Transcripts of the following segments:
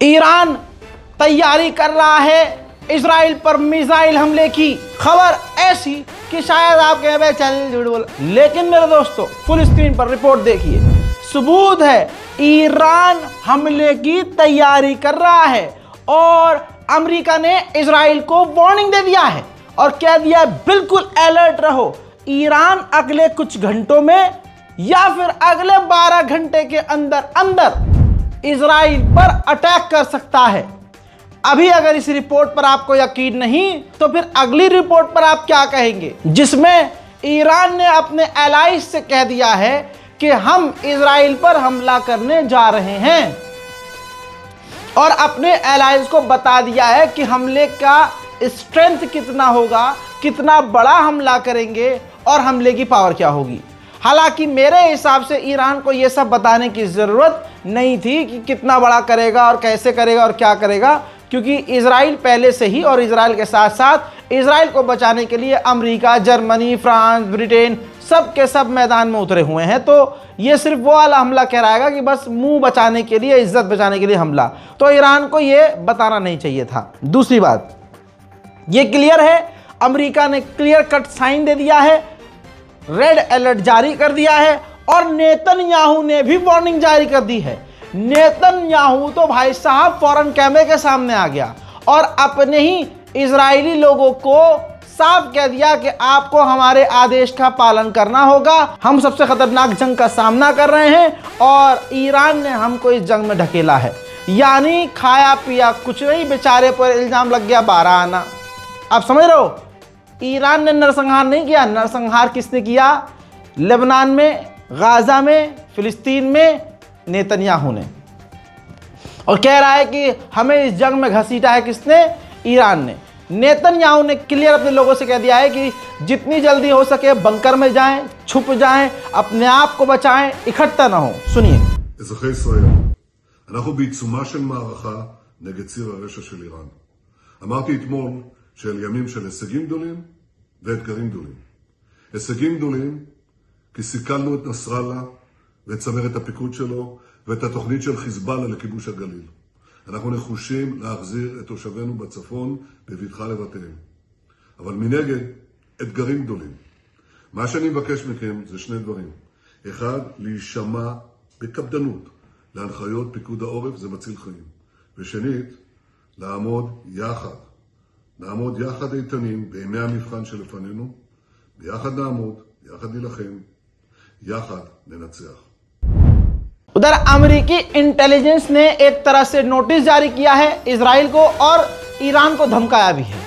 Iran तैयारी कर रहा है इजराइल पर मिसाइल हमले की। खबर ऐसी कि शायद आप कहें भाई चल झूठ बोल, लेकिन मेरे दोस्तों फुल स्क्रीन पर रिपोर्ट देखिए, सबूत है ईरान हमले की तैयारी कर रहा है और अमेरिका ने इजराइल को वार्निंग दे दिया है और कह दिया बिल्कुल अलर्ट रहो, ईरान अगले कुछ घंटों में या फिर अगले 12 घंटे के अंदर अंदर इजराइल पर अटैक कर सकता है। अभी अगर इस रिपोर्ट पर आपको यकीन नहीं तो फिर अगली रिपोर्ट पर आप क्या कहेंगे, जिसमें ईरान ने अपने एलाइज से कह दिया है कि हम इजराइल पर हमला करने जा रहे हैं और अपने एलाइज को बता दिया है कि हमले का स्ट्रेंथ कितना होगा, कितना बड़ा हमला करेंगे और हमले की पावर क्या होगी। हालांकि मेरे हिसाब से ईरान को यह सब बताने की ज़रूरत नहीं थी कि कितना बड़ा करेगा और कैसे करेगा और क्या करेगा, क्योंकि इजराइल पहले से ही और इजराइल के साथ साथ इजराइल को बचाने के लिए अमेरिका, जर्मनी, फ्रांस, ब्रिटेन सब के सब मैदान में उतरे हुए हैं। तो ये सिर्फ वो वाला हमला कहलाएगा कि बस मुंह बचाने के लिए, इज्जत बचाने के लिए हमला, तो ईरान को ये बताना नहीं चाहिए था। दूसरी बात ये क्लियर है, अमेरिका ने क्लियर कट साइन दे दिया है, रेड अलर्ट जारी कर दिया है और नेतन्याहू ने भी वार्निंग जारी कर दी है। नेतन्याहू तो भाई साहब फौरन कैमरे के सामने आ गया और अपने ही इजरायली लोगों को साफ कह दिया कि आपको हमारे आदेश का पालन करना होगा, हम सबसे खतरनाक जंग का सामना कर रहे हैं और ईरान ने हमको इस जंग में ढकेला है। यानी खाया पिया कुछ नहीं, बेचारे पर इल्जाम लग गया 12 आना। आप समझ रहे हो, ईरान ने नरसंहार नहीं किया, नरसंहार किसने किया? लेबनान में, गाजा में, फिलिस्तीन में नेतन्याहू ने। और कह रहा है कि हमें इस जंग में घसीटा है किसने? ईरान ने। नेतन्याहू ने क्लियर अपने लोगों से कह दिया है कि जितनी जल्दी हो सके बंकर में जाएं, छुप जाएं, अपने आप को बचाएं, इकट्ठा ना हो। सुनिए। אזרחי ישראל, אנחנו בעיצומה של מערכה נגד ציר הרשע של איראן. אמרתי אתמול שאלה ימים של הישגים גדולים ואתגרים גדולים. הישגים גדולים כי סיכלנו את נסראללה ואת צמרת הפיקוד שלו ואת התוכנית של חיזבאללה לכיבוש הגליל. אנחנו נחושים להחזיר את תושבינו בצפון בבטחה לבתיהם. אבל מנגד, אתגרים גדולים. מה שאני מבקש מכם זה שני דברים. אחד, להישמע בקפדנות להנחיות פיקוד העורף, זה מציל חיים. ושנית, לעמוד יחד. נעמוד יחד איתנים בימי המבחן שלפנינו. ביחד נעמוד, יחד נלחם, יחד ננצח. उधर अमेरिकी इंटेलिजेंस ने एक तरह से नोटिस जारी किया है इजराइल को और ईरान को धमकाया भी है।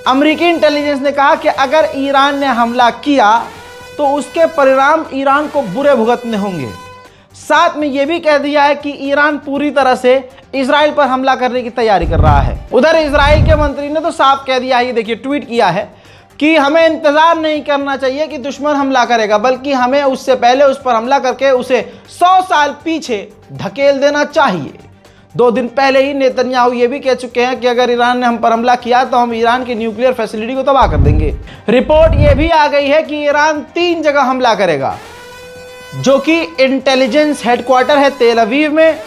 अमेरिकी इंटेलिजेंस ने कहा कि अगर ईरान ने हमला किया तो उसके परिणाम ईरान को बुरे भुगतने होंगे। साथ में यह भी कह दिया है कि ईरान पूरी तरह से इजराइल पर हमला करने की तैयारी कर रहा है। उधर इजराइल के मंत्री ने तो साफ कह दिया है, ये देखिए ट्वीट किया है कि हमें इंतजार नहीं करना चाहिए कि दुश्मन हमला करेगा, बल्कि हमें उससे पहले उस पर हमला करके उसे 100 साल पीछे धकेल देना चाहिए। 2 दिन पहले ही नेतन्याहू ये भी कह चुके हैं कि अगर ईरान ने हम पर हमला किया तो हम ईरान की न्यूक्लियर फैसिलिटी को तबाह कर देंगे। रिपोर्ट ये भी आ गई है कि ईरान 3 जगह हमला करेगा, जो कि इंटेलिजेंस हेडक्वार्टर है तेल अवीव में,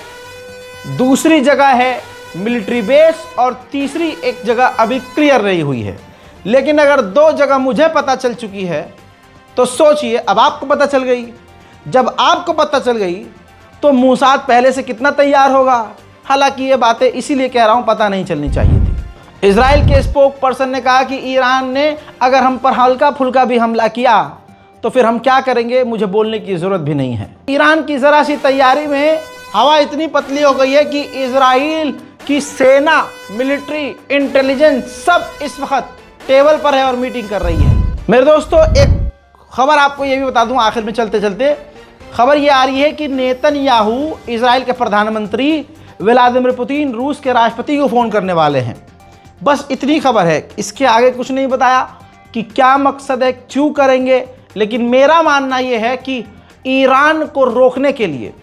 दूसरी जगह है मिलिट्री बेस और तीसरी एक जगह अभी क्लियर नहीं हुई है। लेकिन अगर 2 जगह मुझे पता चल चुकी है तो सोचिए अब आपको पता चल गई। जब आपको पता चल गई तो मूसाद पहले से कितना तैयार होगा। हालांकि ये बातें इसीलिए कह रहा हूं, पता नहीं चलनी चाहिए थी। इजराइल के स्पोक पर्सन ने कहा कि ईरान ने अगर हम पर हल्का फुल्का भी हमला किया तो फिर हम क्या करेंगे, मुझे बोलने की ज़रूरत भी नहीं है। ईरान की ज़रा सी तैयारी में हवा इतनी पतली हो गई है कि इजराइल की सेना, मिलिट्री, इंटेलिजेंस सब इस वक्त टेबल पर है और मीटिंग कर रही है। मेरे दोस्तों एक खबर आपको ये भी बता दूं आखिर में चलते चलते, खबर ये आ रही है कि नेतन्याहू इजराइल के प्रधानमंत्री व्लादिमीर पुतिन रूस के राष्ट्रपति को फ़ोन करने वाले हैं। बस इतनी खबर है, इसके आगे कुछ नहीं बताया कि क्या मकसद है, क्यों करेंगे। लेकिन मेरा मानना ये है कि ईरान को रोकने के लिए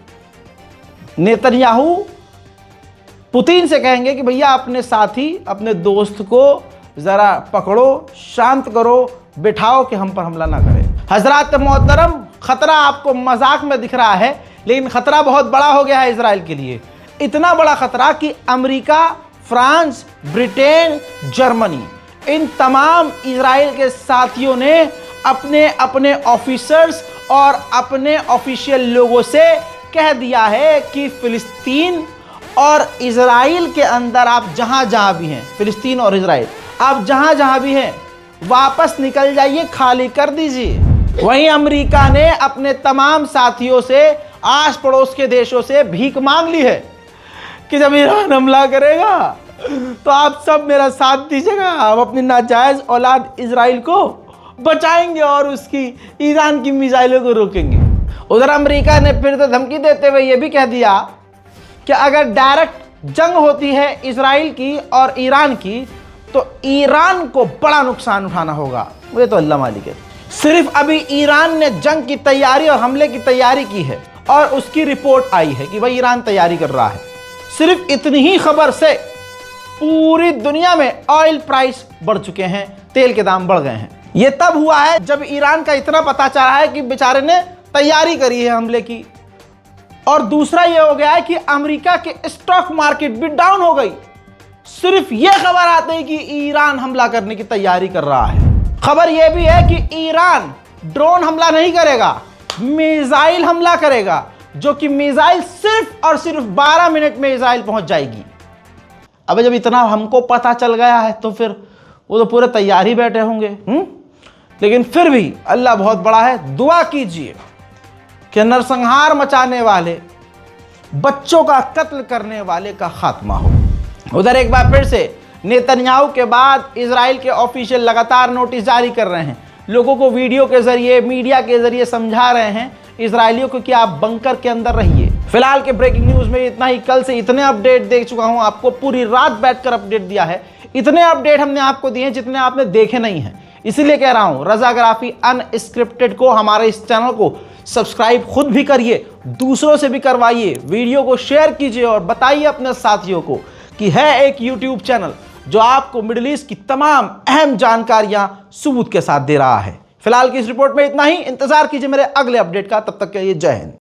नेतन्याहू पुतिन से कहेंगे कि भैया अपने साथी, अपने दोस्त को ज़रा पकड़ो, शांत करो, बिठाओ कि हम पर हमला ना करें। हजरात मोहतरम, ख़तरा आपको मजाक में दिख रहा है, लेकिन ख़तरा बहुत बड़ा हो गया है इजराइल के लिए। इतना बड़ा खतरा कि अमेरिका, फ्रांस, ब्रिटेन, जर्मनी, इन तमाम इजराइल के साथियों ने अपने अपने ऑफिसर्स और अपने ऑफिशियल लोगों से कह दिया है कि फिलिस्तीन और इजराइल के अंदर आप जहां जहां भी हैं, फिलिस्तीन और इजराइल आप जहां जहां भी हैं वापस निकल जाइए, खाली कर दीजिए। वहीं अमेरिका ने अपने तमाम साथियों से, आस पड़ोस के देशों से भीख मांग ली है कि जब ईरान हमला करेगा तो आप सब मेरा साथ दीजिएगा, हम अपनी नाजायज औलाद इजराइल को बचाएंगे और उसकी ईरान की मिसाइलों को रोकेंगे। उधर अमेरिका ने फिर तो धमकी देते हुए यह भी कह दिया कि अगर डायरेक्ट जंग होती है इजराइल की और ईरान की तो ईरान को बड़ा नुकसान उठाना होगा। मुझे तो अल्लाह मालिक है। सिर्फ अभी ईरान ने जंग की तैयारी और हमले की तैयारी की है और उसकी रिपोर्ट आई है कि भाई ईरान तैयारी कर रहा है। सिर्फ इतनी ही खबर से पूरी दुनिया में ऑयल प्राइस बढ़ चुके हैं, तेल के दाम बढ़ गए हैं। यह तब हुआ है जब ईरान का इतना पता चला है कि बेचारे ने तैयारी करी है हमले की। और दूसरा यह हो गया है कि अमेरिका के स्टॉक मार्केट भी डाउन हो गई। सिर्फ यह खबर आती है कि ईरान हमला करने की तैयारी कर रहा है। खबर यह भी है कि ईरान ड्रोन हमला नहीं करेगा, मिसाइल हमला करेगा, जो कि मिसाइल सिर्फ और सिर्फ 12 मिनट में इजराइल पहुंच जाएगी। अब जब इतना हमको पता चल गया है तो फिर वो तो पूरे तैयार ही बैठे होंगे। लेकिन फिर भी अल्लाह बहुत बड़ा है। दुआ कीजिए कि नरसंहार मचाने वाले, बच्चों का कत्ल करने वाले का खात्मा हो। उधर एक बार फिर से नेतन्याहू के बाद इजराइल के ऑफिशियल लगातार नोटिस जारी कर रहे हैं, लोगों को वीडियो के जरिए, मीडिया के जरिए समझा रहे हैं इजरायलियों को कि आप बंकर के अंदर रहिए। फिलहाल के ब्रेकिंग न्यूज में इतना ही। कल से इतने अपडेट दे चुका हूं, आपको पूरी रात बैठकर अपडेट दिया है। इतने अपडेट हमने आपको दिए जितने आपने देखे नहीं हैं। इसीलिए कह रहा हूं, रजाग्राफी अनस्क्रिप्टेड को, हमारे इस चैनल को सब्सक्राइब खुद भी करिए, दूसरों से भी करवाइए, वीडियो को शेयर कीजिए और बताइए अपने साथियों को कि है एक यूट्यूब चैनल जो आपको मिडिल ईस्ट की तमाम अहम जानकारियां सबूत के साथ दे रहा है। फिलहाल की इस रिपोर्ट में इतना ही। इंतजार कीजिए मेरे अगले अपडेट का। तब तक के लिए जय हिंद।